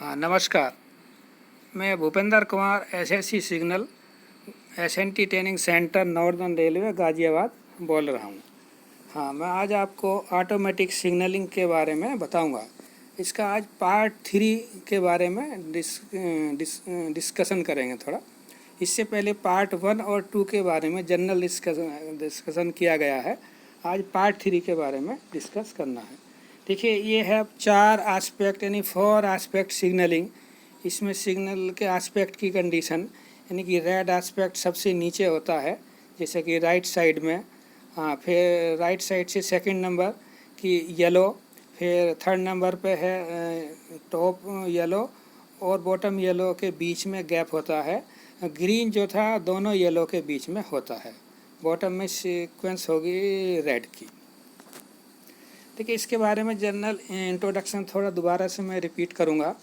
हाँ नमस्कार। मैं Bhupendra Kumar SSC signal SNT training centre northern railway Ghaziabad बोल रहा हूँ। हाँ मैं आज आपको ऑटोमेटिक सिग्नलिंग के बारे में बताऊँगा। इसका आज पार्ट 3 के बारे में डिस्कशन करेंगे थोड़ा। इससे पहले पार्ट 1 और 2 के बारे में जनरल डिस्कशन किया गया है। आज पार्ट 3 के बारे में डिस्कस करना है। देखिए ये है 4 आस्पेक्ट यानी 4 आस्पेक्ट सिग्नलिंग। इसमें सिग्नल के आस्पेक्ट की कंडीशन यानी कि रेड आस्पेक्ट सबसे नीचे होता है, जैसे कि राइट साइड में। हाँ फिर राइट साइड से सेकंड नंबर की येलो, फिर थर्ड नंबर पे है टॉप येलो और बॉटम येलो के बीच में गैप होता है। ग्रीन जो था दोनों येलो के बीच में होता है। बॉटम में सीक्वेंस होगी रेड की। देखिए इसके बारे में जनरल इंट्रोडक्शन थोड़ा दोबारा से मैं रिपीट करूँगा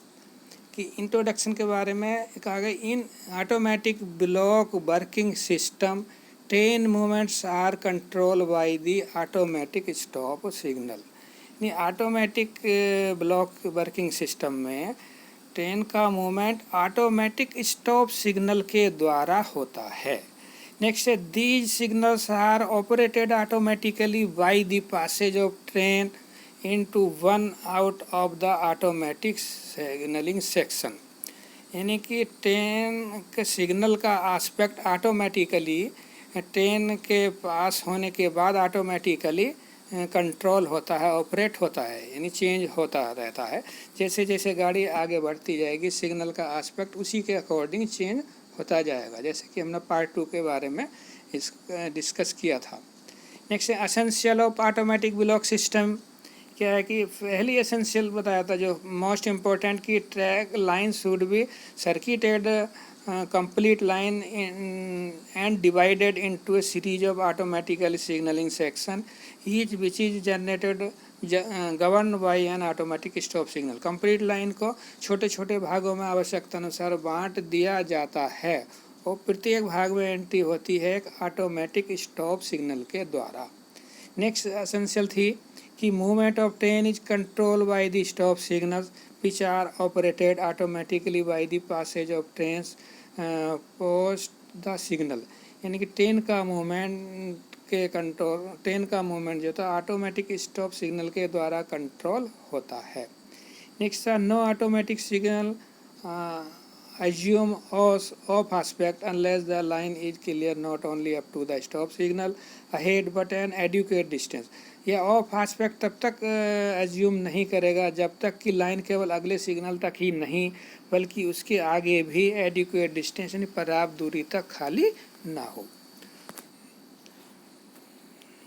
कि इंट्रोडक्शन के बारे में कहा गया in automatic block working system train movements are control by the automatic stop signal. यानी ऑटोमेटिक ब्लॉक वर्किंग सिस्टम में ट्रेन का मूवमेंट ऑटोमेटिक स्टॉप सिग्नल के द्वारा होता है। Next, these signals are operated automatically by the passage of train into one out of the automatic signaling section। यानी कि train के सिग्नल का आस्पेक्ट ऑटोमेटिकली ट्रेन के पास होने के बाद ऑटोमेटिकली कंट्रोल होता है, ऑपरेट होता है, यानी चेंज होता रहता है। जैसे जैसे गाड़ी आगे बढ़ती जाएगी सिग्नल का आस्पेक्ट उसी के अकॉर्डिंग चेंज होता जाएगा, जैसे कि हमने पार्ट 2 के बारे में इस डिस्कस किया था। नेक्स्ट है essential of automatic block system. क्या है कि पहली एसेंशियल बताया था जो मोस्ट इम्पोर्टेंट की track line should be circuited complete line and divided into A series of automatically signalling section each which is generated govern by N automatic stop signal. Complete line को छोटे छोटे भागों में आवश्यकता अनुसार बांट दिया जाता है और प्रत्येक भाग में एंट्री होती है एक ऑटोमेटिक स्टॉप सिग्नल के द्वारा। नेक्स्ट एसेंशियल थी कि movement of train is control by the stop signals which are operated automatically by the passage of trains post the signal. यानी कि ट्रेन का मूवमेंट के कंट्रोल ट्रेन का मूवमेंट जो था ऑटोमेटिक स्टॉप सिग्नल के द्वारा कंट्रोल होता है। नेक्स्ट था no automatic signal assume off aspect unless the line is clear not only up to the stop signal ahead but an adequate distance। यह of aspect तब तक एज्यूम नहीं करेगा जब तक कि लाइन केवल अगले सिग्नल तक ही नहीं बल्कि उसके आगे भी एडिक्वेट डिस्टेंस यानी पर्याप्त दूरी तक खाली ना हो।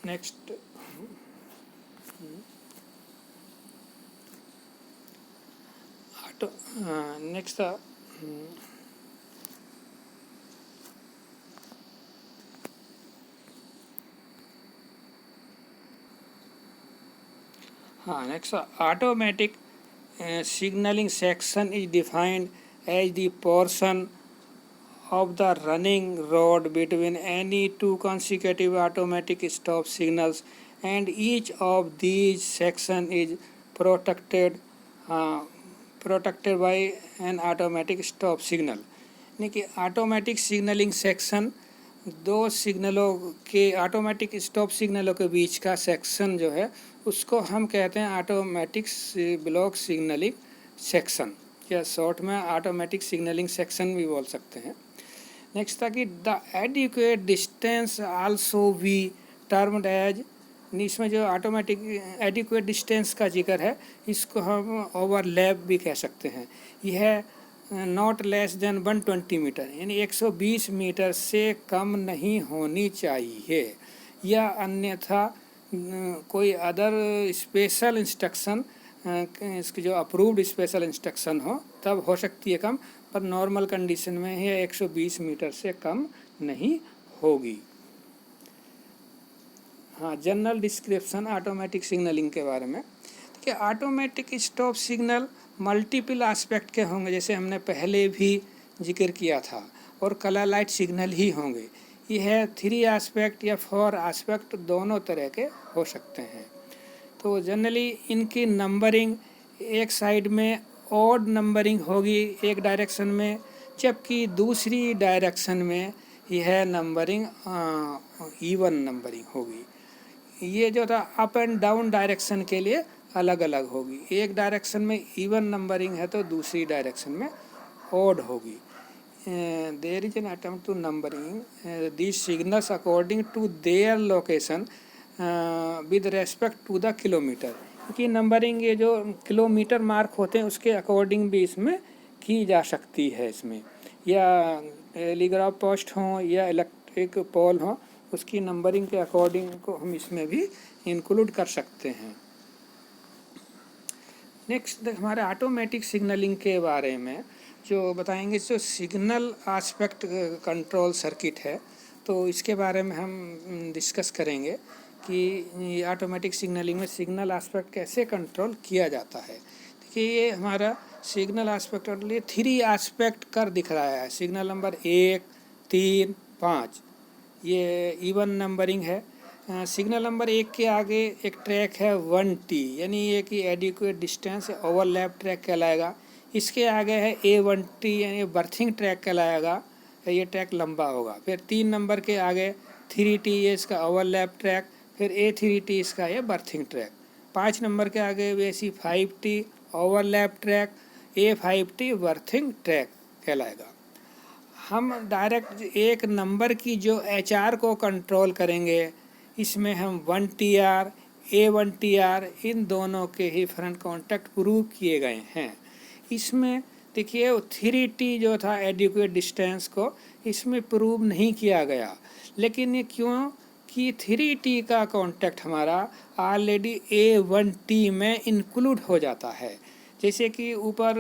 Next next next automatic signaling section is defined as the portion of the running road between any two consecutive automatic stop signals and each of these section is protected by an automatic stop signal। यानी कि automatic signalling section दो सिग्नलों के automatic stop सिग्नलों के बीच का section जो है उसको हम कहते हैं ऑटोमेटिक ब्लॉक सिग्नलिंग सेक्शन, या शॉर्ट में ऑटोमेटिक सिग्नलिंग सेक्शन भी बोल सकते हैं। नेक्स्ट था कि the adequate distance also we termed as. इसमें जो ऑटोमेटिक एडिक्वेट डिस्टेंस का जिक्र है इसको हम ओवरलैप भी कह सकते हैं। यह नॉट लेस देन 120 मीटर यानी 120 मीटर से कम नहीं होनी चाहिए, या अन्यथा कोई अदर स्पेशल इंस्ट्रक्शन इसकी जो अप्रूव्ड स्पेशल इंस्ट्रक्शन हो तब हो सकती है कम, पर नॉर्मल कंडीशन में यह 120 मीटर से कम नहीं होगी। हाँ जनरल डिस्क्रिप्शन ऑटोमेटिक सिग्नलिंग के बारे में कि automatic stop signal multiple aspect के होंगे, जैसे हमने पहले भी जिक्र किया था, और कलर लाइट सिग्नल ही होंगे। यह 3 एस्पेक्ट या 4 एस्पेक्ट दोनों तरह के हो सकते हैं। तो जनरली इनकी नंबरिंग एक साइड में ऑड नंबरिंग होगी एक डायरेक्शन में, जबकि दूसरी डायरेक्शन में यह नंबरिंग इवन नंबरिंग होगी। ये जो था अप एंड डाउन डायरेक्शन के लिए अलग अलग होगी। एक डायरेक्शन में इवन नंबरिंग है तो दूसरी डायरेक्शन में ऑड होगी। There is an attempt to numbering these signals according to their location with respect to the kilometre, क्योंकि नंबरिंग ये जो किलोमीटर मार्क होते हैं उसके अकॉर्डिंग भी इसमें की जा सकती है। इसमें या टेलीग्राफ पोस्ट हों या इलेक्ट्रिक पोल हों, उसकी नंबरिंग के अकॉर्डिंग को हम इसमें भी इंक्लूड कर सकते हैं। नेक्स्ट हमारे ऑटोमेटिक सिग्नलिंग के बारे में जो बताएंगे, जो सिग्नल आस्पेक्ट कंट्रोल सर्किट है, तो इसके बारे में हम डिस्कस करेंगे कि ऑटोमेटिक सिग्नलिंग में सिग्नल आस्पेक्ट कैसे कंट्रोल किया जाता है। देखिए ये हमारा सिग्नल आस्पेक्ट के लिए 3 आस्पेक्ट कर दिख रहा है। सिग्नल नंबर 1, 3, 5 ये इवन नंबरिंग है। सिग्नल नंबर 1 के आगे एक ट्रैक है 1T, यानी ये कि एडिक्वेट डिस्टेंस ओवरलैप ट्रैक कहलाएगा। इसके आगे है A1T, यानी बर्थिंग ट्रैक कहलाएगा, ये ट्रैक लंबा होगा। फिर 3 नंबर के आगे 3T, ये इसका ओवरलैप ट्रैक। फिर A3T इसका ये बर्थिंग ट्रैक। 5 नंबर के आगे वैसी 5T overlap track, A5T berthing track कहलाएगा। हम डायरेक्ट एक नंबर की जो HR को कंट्रोल करेंगे, इसमें हम 1TR, A1TR इन दोनों के ही फ्रंट कॉन्टैक्ट प्रूव किए गए हैं। इसमें देखिए 3T जो था एडिक्वेट डिस्टेंस को, इसमें प्रूव नहीं किया गया। लेकिन ये क्यों कि 3T का कॉन्टैक्ट हमारा ऑलरेडी A1T में इंक्लूड हो जाता है। जैसे कि ऊपर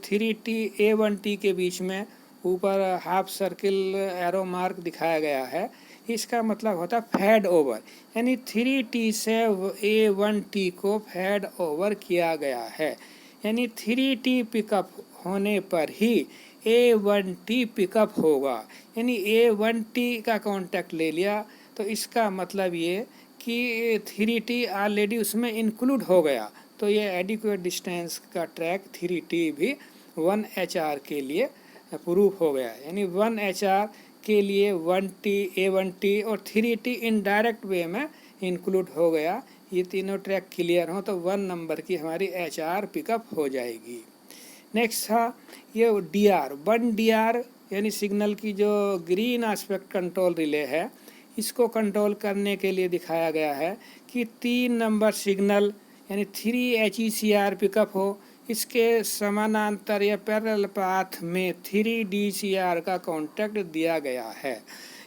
3T A1T के बीच में ऊपर हाफ सर्किल एरो मार्क दिखाया गया है, इसका मतलब होता है फैड ओवर, यानी 3T से A1T को फैड ओवर किया गया है। यानी 3T पिकअप होने पर ही A1T पिकअप होगा। यानी A1T का कांटेक्ट ले लिया तो इसका मतलब ये कि 3T ऑलरेडी उसमें इंक्लूड हो गया, तो ये एडिक्वेट डिस्टेंस का ट्रैक 3T भी 1HR के लिए प्रूफ हो गया। यानी 1HR के लिए 1T, A1T और 3T इनडायरेक्ट वे में इंक्लूड हो गया। ये तीनों ट्रैक क्लियर हो तो 1 नंबर की हमारी HR पिकअप हो जाएगी। नेक्स्ट था ये DR, 1DR यानी सिग्नल की जो ग्रीन एस्पेक्ट कंट्रोल रिले है, इसको कंट्रोल करने के लिए दिखाया गया है कि 3 नंबर सिग्नल यानी 3HECR पिकअप हो, इसके समानांतर या पैरेलल पाथ में 3DCR का कॉन्टैक्ट दिया गया है।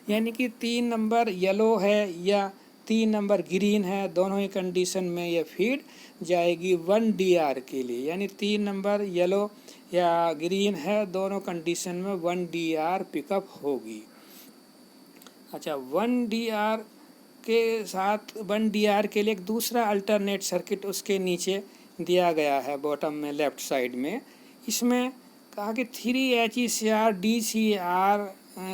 यानी कि 3 नंबर येलो है या 3 नंबर ग्रीन है, दोनों ही कंडीशन में ये फीड जाएगी 1DR के लिए। यानी 3 नंबर येलो या ग्रीन है, दोनों कंडीशन में 1DR पिकअप होगी। अच्छा, 1DR के साथ 1DR के लिए एक दूसरा अल्टरनेट सर्किट उसके नीचे दिया गया है बॉटम में लेफ्ट साइड में। इसमें कहा कि 3HECR DCR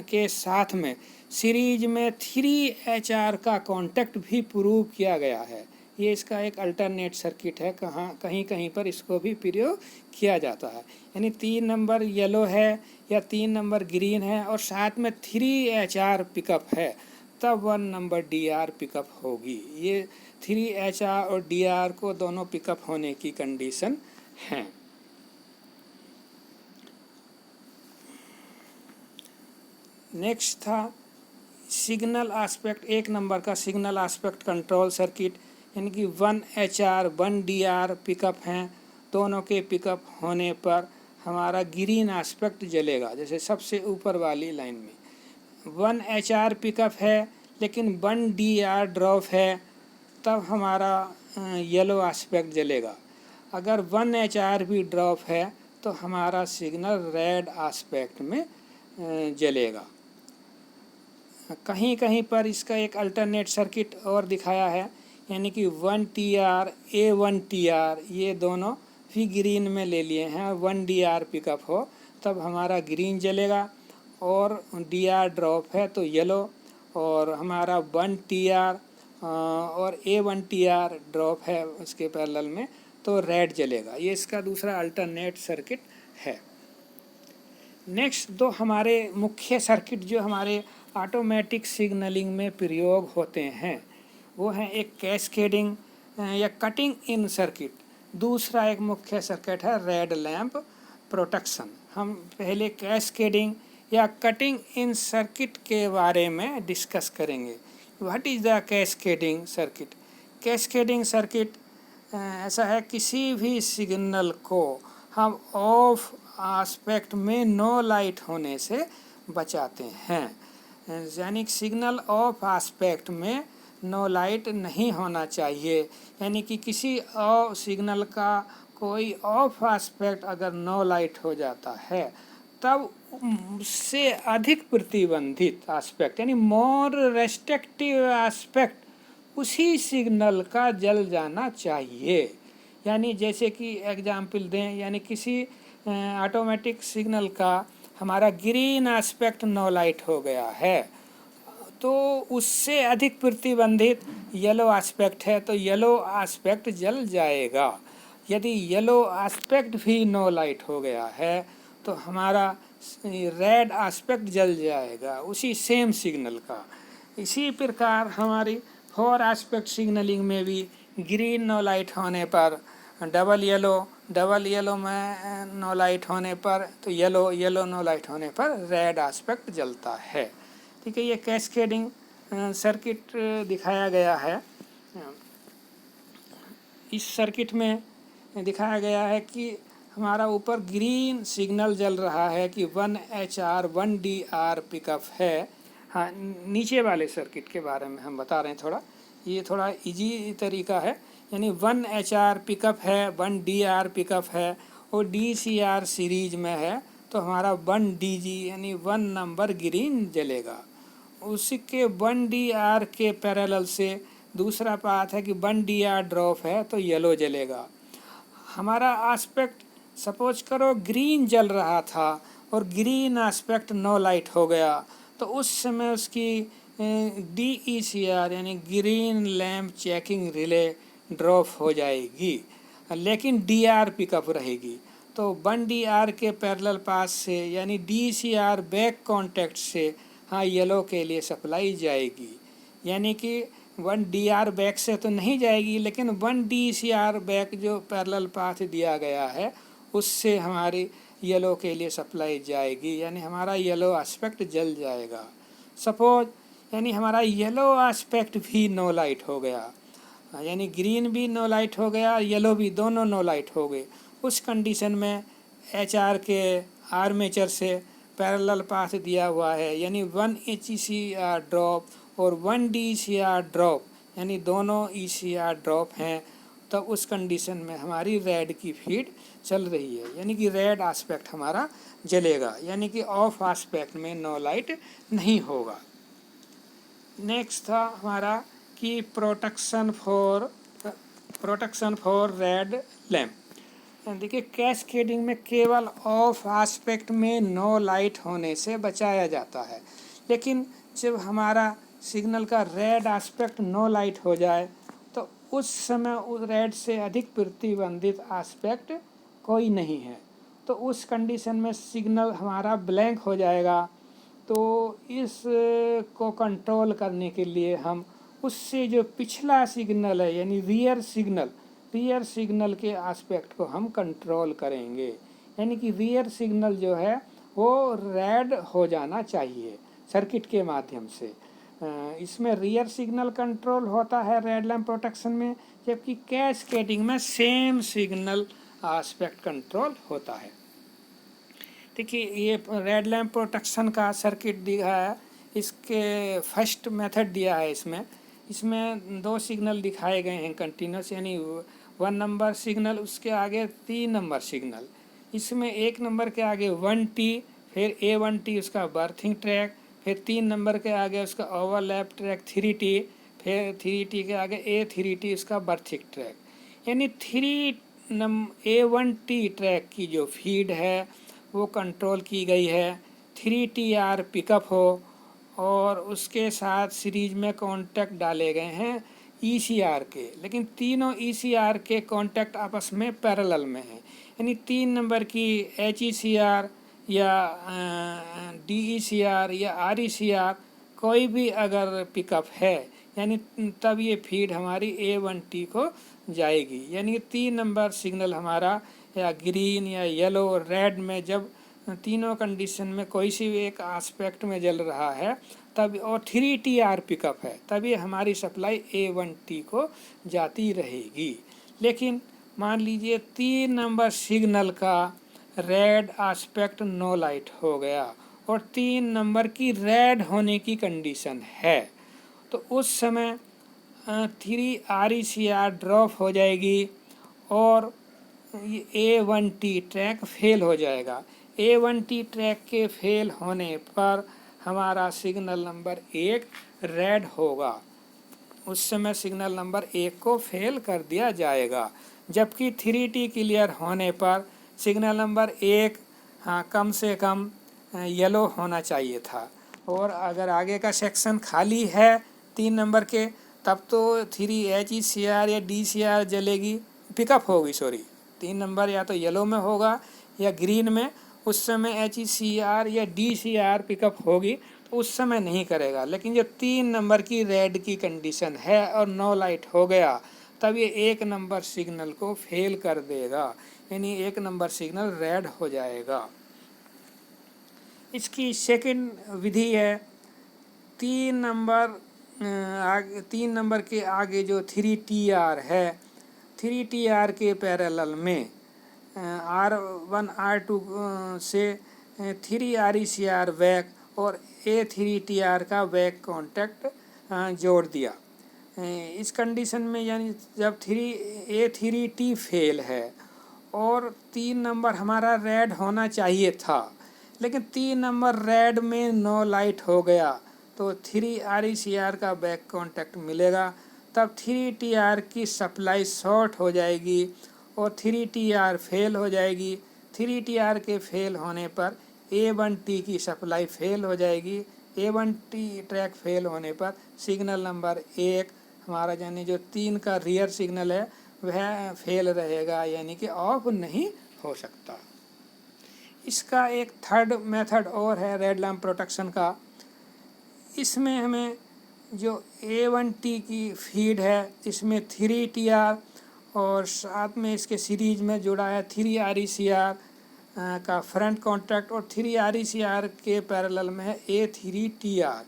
के साथ में सीरीज में 3HR का कांटेक्ट भी प्रूव किया गया है। ये इसका एक अल्टरनेट सर्किट है, कहीं कहीं पर इसको भी प्रयोग किया जाता है। यानी 3 नंबर येलो है या 3 नंबर ग्रीन है और साथ में 3HR पिकअप है, तब 1 नंबर DR पिकअप होगी। ये 3HR और DR को दोनों पिकअप होने की कंडीशन हैं। नेक्स्ट था सिग्नल एस्पेक्ट, 1 नंबर का सिग्नल एस्पेक्ट कंट्रोल सर्किट, यानी कि 1HR 1DR पिकअप हैं। दोनों के पिकअप होने पर हमारा ग्रीन एस्पेक्ट जलेगा। जैसे सबसे ऊपर वाली लाइन में 1HR पिकअप है लेकिन 1DR ड्रॉप है, तब हमारा येलो एस्पेक्ट जलेगा। अगर 1HR भी ड्रॉप है तो हमारा सिग्नल रेड एस्पेक्ट में जलेगा। कहीं कहीं पर इसका एक अल्टरनेट सर्किट और दिखाया है, यानी कि 1TR A1TR ये दोनों भी ग्रीन में ले लिए हैं। 1DR पिकअप हो तब हमारा ग्रीन जलेगा और DR ड्रॉप है तो येलो, और हमारा 1TR और A1TR ड्रॉप है उसके पैरेलल में तो रेड जलेगा। ये इसका दूसरा अल्टरनेट सर्किट है। नेक्स्ट दो हमारे मुख्य सर्किट जो हमारे ऑटोमेटिक सिग्नलिंग में प्रयोग होते हैं वो हैं एक कैस्केडिंग या कटिंग इन सर्किट, दूसरा एक मुख्य सर्किट है रेड लैंप प्रोटेक्शन। हम पहले कैस्केडिंग या कटिंग इन सर्किट के बारे में डिस्कस करेंगे। What is the cascading circuit? Cascading circuit ऐसा है, किसी भी सिग्नल को हम ऑफ आस्पेक्ट में नो लाइट होने से बचाते हैं। यानी सिग्नल ऑफ आस्पेक्ट में नो लाइट नहीं होना चाहिए, यानी कि किसी सिग्नल का कोई ऑफ आस्पेक्ट अगर नो लाइट हो जाता है तब उससे अधिक प्रतिबंधित आस्पेक्ट यानी मोर रेस्ट्रिक्टिव आस्पेक्ट उसी सिग्नल का जल जाना चाहिए। यानी जैसे कि एग्जाम्पल दें, यानी किसी ऑटोमेटिक सिग्नल का हमारा ग्रीन आस्पेक्ट नो लाइट हो गया है तो उससे अधिक प्रतिबंधित येलो आस्पेक्ट है तो येलो आस्पेक्ट जल जाएगा। यदि येलो आस्पेक्ट भी नो लाइट हो गया है तो हमारा रेड आस्पेक्ट जल जाएगा उसी सेम सिग्नल का। इसी प्रकार हमारी 4 आस्पेक्ट सिग्नलिंग में भी ग्रीन नो लाइट होने पर डबल येलो में नो लाइट होने पर तो येलो नो लाइट होने पर रेड आस्पेक्ट जलता है। ठीक है, ये कैस्केडिंग सर्किट दिखाया गया है। इस सर्किट में दिखाया गया है कि हमारा ऊपर ग्रीन सिग्नल जल रहा है कि 1HR 1DR पिकअप है। हाँ, नीचे वाले सर्किट के बारे में हम बता रहे हैं थोड़ा, ये थोड़ा इजी तरीका है। यानी 1HR पिकअप है, 1DR पिकअप है और DCR सीरीज में है तो हमारा 1DG यानी 1 नंबर ग्रीन जलेगा। उसी के 1DR के पैरेलल से दूसरा पाथ है कि 1DR ड्रॉप है तो येलो जलेगा। हमारा आस्पेक्ट सपोज करो ग्रीन जल रहा था और ग्रीन आस्पेक्ट नो लाइट हो गया तो उस समय उसकी DECR यानी green lamp checking relay drop हो जाएगी, लेकिन DR पिकअप रहेगी। तो 1DR के पैरेलल पास से यानी DCR बैक कॉन्टैक्ट से हाँ येलो के लिए सप्लाई जाएगी। यानी कि 1DR बैक से तो नहीं जाएगी लेकिन 1DCR बैक जो पैरेलल पाथ दिया गया है उससे हमारी येलो के लिए सप्लाई जाएगी, यानी हमारा येलो आस्पेक्ट जल जाएगा। सपोज यानी हमारा येलो आस्पेक्ट भी नो लाइट हो गया, यानी ग्रीन भी नो लाइट हो गया, येलो भी, दोनों नो लाइट हो गए। उस कंडीशन में HR के आर्मेचर से पैरेलल पाथ दिया हुआ है यानी 1 HCR ड्रॉप और 1 DCR ड्रॉप यानी दोनों ECR ड्रॉप हैं, तो उस कंडीशन में हमारी रेड की फीड चल रही है यानी कि रेड आस्पेक्ट हमारा जलेगा, यानी कि ऑफ आस्पेक्ट में नो लाइट नहीं होगा। नेक्स्ट था हमारा कि प्रोटेक्शन फॉर रेड लैम्प। देखिए कैस्केडिंग में केवल ऑफ आस्पेक्ट में नो लाइट होने से बचाया जाता है, लेकिन जब हमारा सिग्नल का रेड आस्पेक्ट नो लाइट हो जाए तो उस समय उस रेड से अधिक प्रतिबंधित आस्पेक्ट कोई नहीं है, तो उस कंडीशन में सिग्नल हमारा ब्लैंक हो जाएगा। तो इस को कंट्रोल करने के लिए हम उससे जो पिछला सिग्नल है यानी रियर सिग्नल के आस्पेक्ट को हम कंट्रोल करेंगे, यानी कि रियर सिग्नल जो है वो रेड हो जाना चाहिए सर्किट के माध्यम से। इसमें रियर सिग्नल कंट्रोल होता है रेड लैम्प प्रोटेक्शन में, जबकि कैस्केडिंग में सेम सिग्नल आस्पेक्ट कंट्रोल होता है। देखिए ये रेड लैम्प प्रोटेक्शन का सर्किट दिया है, इसके फर्स्ट मेथड दिया है। इसमें 2 सिग्नल दिखाए गए हैं कंटिन्यूस, यानी 1 नंबर सिग्नल, उसके आगे 3 नंबर सिग्नल। इसमें 1 नंबर के आगे 1T, फिर A1T उसका बर्थिंग ट्रैक, फिर 3 नंबर के आगे उसका ओवरलैप ट्रैक 3T, फिर 3T के आगे A3T उसका बर्थिंग ट्रैक। यानी A1T ट्रैक की जो फीड है वो कंट्रोल की गई है, 3TR पिकअप हो और उसके साथ सीरीज में कॉन्टैक्ट डाले गए हैं ECR के, लेकिन तीनों ECR के कॉन्टैक्ट आपस में पैरेलल में हैं। यानी 3 नंबर की HECR या DECR या RECR कोई भी अगर पिकअप है, यानी तब ये फीड हमारी A1T को जाएगी। यानी 3 नंबर सिग्नल हमारा या ग्रीन या येलो रेड में जब तीनों कंडीशन में कोई सी भी एक एस्पेक्ट में जल रहा है तब, और 3TR पिकअप है, तभी हमारी सप्लाई A1T को जाती रहेगी। लेकिन मान लीजिए 3 नंबर सिग्नल का रेड एस्पेक्ट नो लाइट हो गया और 3 नंबर की रेड होने की कंडीशन है, तो उस समय 3 RECR ड्रॉप हो जाएगी और A1T ट्रैक फेल हो जाएगा। A1T ट्रैक के फेल होने पर हमारा सिग्नल नंबर 1 रेड होगा, उस समय सिग्नल नंबर 1 को फेल कर दिया जाएगा। जबकि 3T क्लियर होने पर सिग्नल नंबर 1 कम से कम येलो होना चाहिए था। और अगर आगे का सेक्शन खाली है 3 नंबर के, तब तो 3HECR या DCR जलेगी, पिकअप होगी, 3 नंबर या तो येलो में होगा या ग्रीन में, उस समय HECR या DCR पिकअप होगी, तो उस समय नहीं करेगा। लेकिन जब 3 नंबर की रेड की कंडीशन है और नो लाइट हो गया, तब ये 1 नंबर सिग्नल को फेल कर देगा, यानी 1 नंबर सिग्नल रेड हो जाएगा। इसकी सेकंड विधि है 3 नंबर के आगे जो 3TR है, 3TR के पैरेलल में R1 R2 से 3 RECR बैक और A3TR का बैक कॉन्टैक्ट जोड़ दिया। इस कंडीशन में यानी जब A3T फेल है और 3 नंबर हमारा रेड होना चाहिए था, लेकिन 3 नंबर रेड में नो लाइट हो गया, तो 3 RECR का बैक कॉन्टैक्ट मिलेगा, तब 3TR की सप्लाई शॉर्ट हो जाएगी और 3TR फेल हो जाएगी। 3TR के फेल होने पर A1T की सप्लाई फेल हो जाएगी। A1T ट्रैक फेल होने पर सिग्नल नंबर 1 हमारा यानी जो 3 का रियर सिग्नल है वह फेल रहेगा, यानी कि ऑफ नहीं हो सकता। इसका एक थर्ड मेथड और है रेड लैम्प प्रोटेक्शन का। इसमें हमें जो A1T की फीड है, इसमें 3TR और साथ में इसके सीरीज में जुड़ा है 3 RECR का फ्रंट कॉन्टैक्ट और 3 RECR के पैरेलल में है A3TR।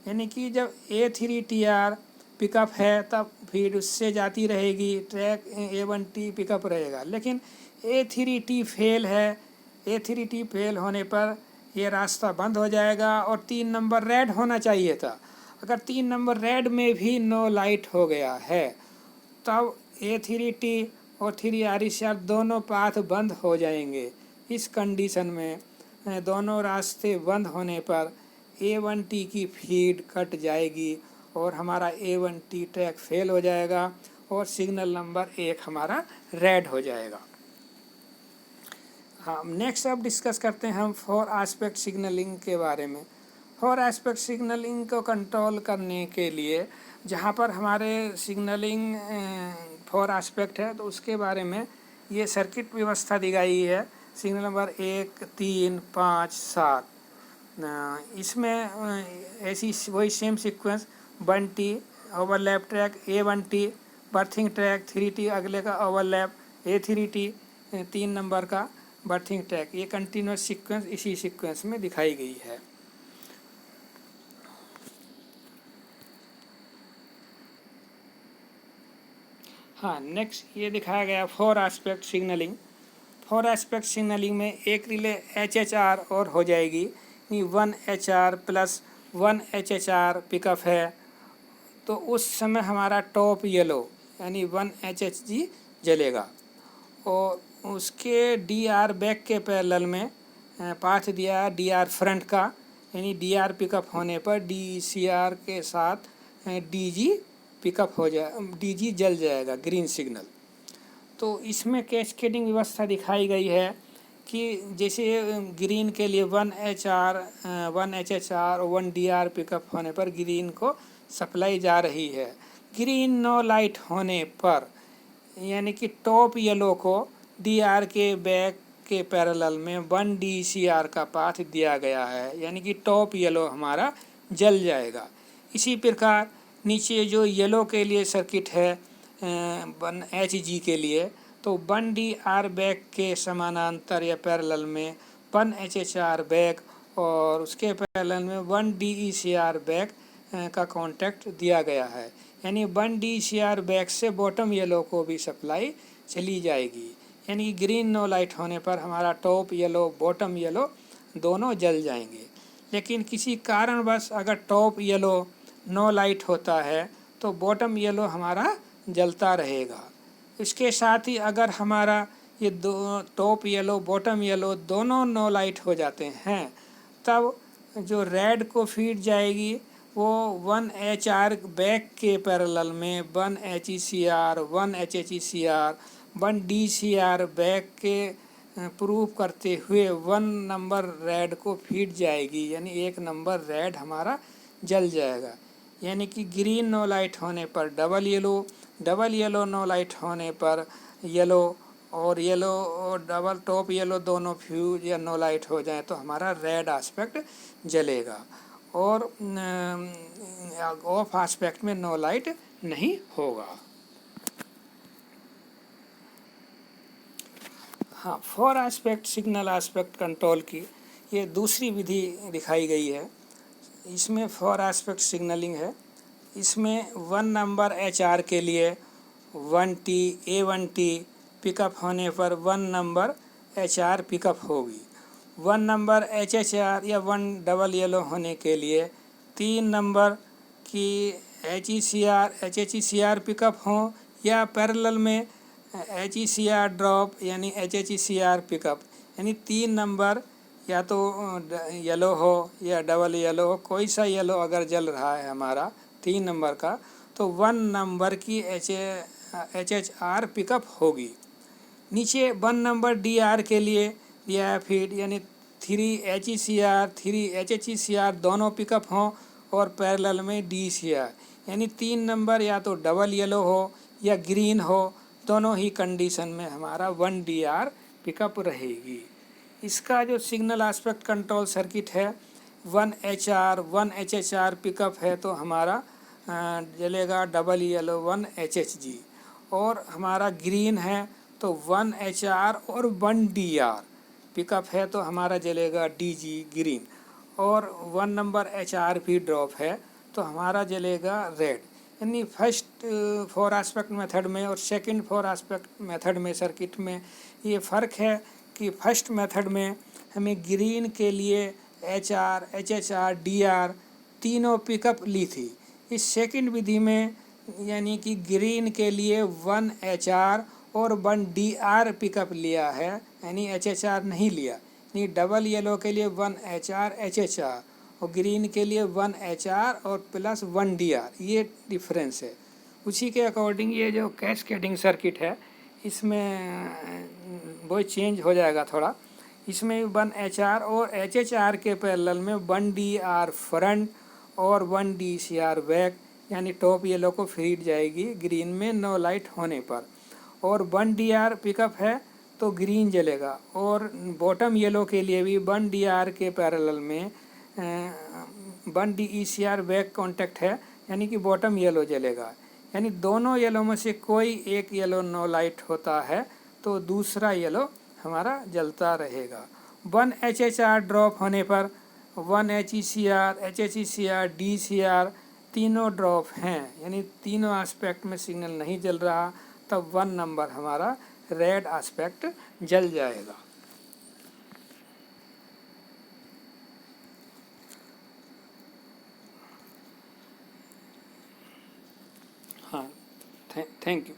यानी कि जब A3TR पिकअप है तब फीड उससे जाती रहेगी, ट्रैक A1T पिकअप रहेगा। लेकिन A3T फेल है, A3T फेल होने पर ये रास्ता बंद हो जाएगा और 3 नंबर रेड होना चाहिए था। अगर 3 नंबर रेड में भी नो लाइट हो गया है, तब A3T और 3 RECR दोनों पाथ बंद हो जाएंगे। इस कंडीशन में दोनों रास्ते बंद होने पर A1T की फीड कट जाएगी और हमारा A1T ट्रैक फेल हो जाएगा और सिग्नल नंबर 1 हमारा रेड हो जाएगा। हाँ, नेक्स्ट अब डिस्कस करते हैं हम 4 एस्पेक्ट सिग्नलिंग के बारे में। 4 एस्पेक्ट सिग्नलिंग को कंट्रोल करने के लिए जहाँ पर हमारे सिग्नलिंग 4 एस्पेक्ट है, तो उसके बारे में ये सर्किट व्यवस्था दी गई है। सिग्नल नंबर 1, 3, 5, 7, इसमें ऐसी वही same sequence 1T overlap track A1T, berthing track 3T अगले का ओवरलैप A3T 3 नंबर का बर्थिंग ट्रैक, ये कंटिन्यूस सीक्वेंस इसी सीक्वेंस में दिखाई गई है। हाँ, नेक्स्ट ये दिखाया गया 4 एस्पेक्ट सिग्नलिंग। 4 एस्पेक्ट सिग्नलिंग में एक रिले HHR और हो जाएगी, 1HR प्लस 1HHR पिकअप है, तो उस समय हमारा टॉप येलो यानी 1HHG जलेगा और उसके DR बैक के पैरेलल में पाथ दिया DR फ्रंट का, यानी DR पिकअप होने पर DCR के साथ DG पिकअप हो जाए, DG जल जाएगा ग्रीन सिग्नल। तो इसमें कैस्केडिंग व्यवस्था दिखाई गई है कि जैसे ग्रीन के लिए 1HR 1HHR और 1DR पिकअप होने पर ग्रीन को सप्लाई जा रही है, ग्रीन नो लाइट होने पर यानी कि टॉप येलो को DR के बैक के पैरेलल में 1 DCR का पाथ दिया गया है, यानी कि टॉप येलो हमारा जल जाएगा। इसी प्रकार नीचे जो येलो के लिए सर्किट है 1HG के लिए, तो 1 DR बैक के समानांतर या पैरेलल में 1 HHR बैक और उसके पैरेलल में 1 DECR बैक का कॉन्टैक्ट दिया गया है, यानी 1 DCR बैक से बॉटम येलो को भी सप्लाई चली जाएगी। यानी ग्रीन नो लाइट होने पर हमारा टॉप येलो बॉटम येलो दोनों जल जाएंगे। लेकिन किसी कारणवश अगर टॉप येलो नो लाइट होता है तो बॉटम येलो हमारा जलता रहेगा। इसके साथ ही अगर हमारा ये दो टॉप येलो बॉटम येलो दोनों नो लाइट हो जाते हैं, तब जो रेड को फीड जाएगी वो 1 HR बैक के पैरेलल में 1 HECR 1 HHECR 1 DCR बैक के प्रूव करते हुए 1 नंबर रेड को फीड जाएगी, यानी 1 नंबर रेड हमारा जल जाएगा। यानी कि ग्रीन नो लाइट होने पर डबल येलो नो लाइट होने पर येलो और येलो और डबल टॉप येलो दोनों फ्यूज या नो लाइट हो जाए तो हमारा रेड आस्पेक्ट जलेगा और ऑफ आस्पेक्ट में नो लाइट नहीं होगा। हाँ, 4 आस्पेक्ट सिग्नल आस्पेक्ट कंट्रोल की ये दूसरी विधि दिखाई गई है। इसमें 4 आस्पेक्ट सिग्नलिंग है। इसमें 1 नंबर HR के लिए 1T A1T पिकअप होने पर 1 नंबर HR पिकअप होगी। 1 नंबर HHR या 1 डबल येलो होने के लिए 3 नंबर की HECR पिकअप हो या पैरेलल में HECR ड्रॉप यानी HHECR पिकअप, यानी 3 नंबर या तो येलो हो या डबल येलो हो, कोई सा येलो अगर जल रहा है हमारा 3 नंबर का तो 1 नंबर की HHR पिकअप होगी। नीचे 1 नंबर DR के लिए दिया है फीड, यानी 3 HECR 3 HHECR दोनों पिकअप हों और पैरेलल में DCR, यानी 3 नंबर या तो डबल येलो हो या ग्रीन हो, दोनों ही कंडीशन में हमारा 1 DR पिकअप रहेगी। इसका जो सिग्नल आस्पेक्ट कंट्रोल सर्किट है 1 HR 1 HHR पिकअप है तो हमारा जलेगा डबल येलो 1 HHG, और हमारा ग्रीन है तो 1 HR और 1 DR पिकअप है तो हमारा जलेगा DG ग्रीन, और 1 नंबर HR भी ड्रॉप है तो हमारा जलेगा रेड। यानी फर्स्ट 4 आस्पेक्ट मेथड में और सेकंड 4 आस्पेक्ट मेथड में सर्किट में ये फ़र्क है कि फर्स्ट मेथड में हमें ग्रीन के लिए HR HHR DR तीनों पिकअप ली थी। इस सेकंड विधि में यानी कि ग्रीन के लिए 1 HR और 1 DR पिकअप लिया है, यानी HHR नहीं लिया। यानी डबल येलो के लिए 1 HR HHR और ग्रीन के लिए 1 HR और प्लस 1 DR, ये डिफरेंस है। उसी के अकॉर्डिंग ये जो कैस्केडिंग सर्किट है इसमें वो चेंज हो जाएगा थोड़ा। इसमें 1 HR और HHR के पैरेलल में 1 DR फ्रंट और 1 DCR बैक, यानी टॉप येलो को फीड जाएगी ग्रीन में नो लाइट होने पर, और 1 DR पिकअप है तो ग्रीन जलेगा। और बॉटम येलो के लिए भी 1 DR के पैरेलल में 1 DECR बैक कॉन्टैक्ट है, यानी कि बॉटम येलो जलेगा। यानी दोनों येलो में से कोई एक येलो नो लाइट होता है तो दूसरा येलो हमारा जलता रहेगा। 1 HHR ड्रॉप होने पर 1 HECR HHECR DCR तीनों ड्रॉप हैं, यानी तीनों आस्पेक्ट में सिग्नल नहीं जल रहा, तब 1 नंबर हमारा रेड आस्पेक्ट जल जाएगा। हाँ, थैंक यू।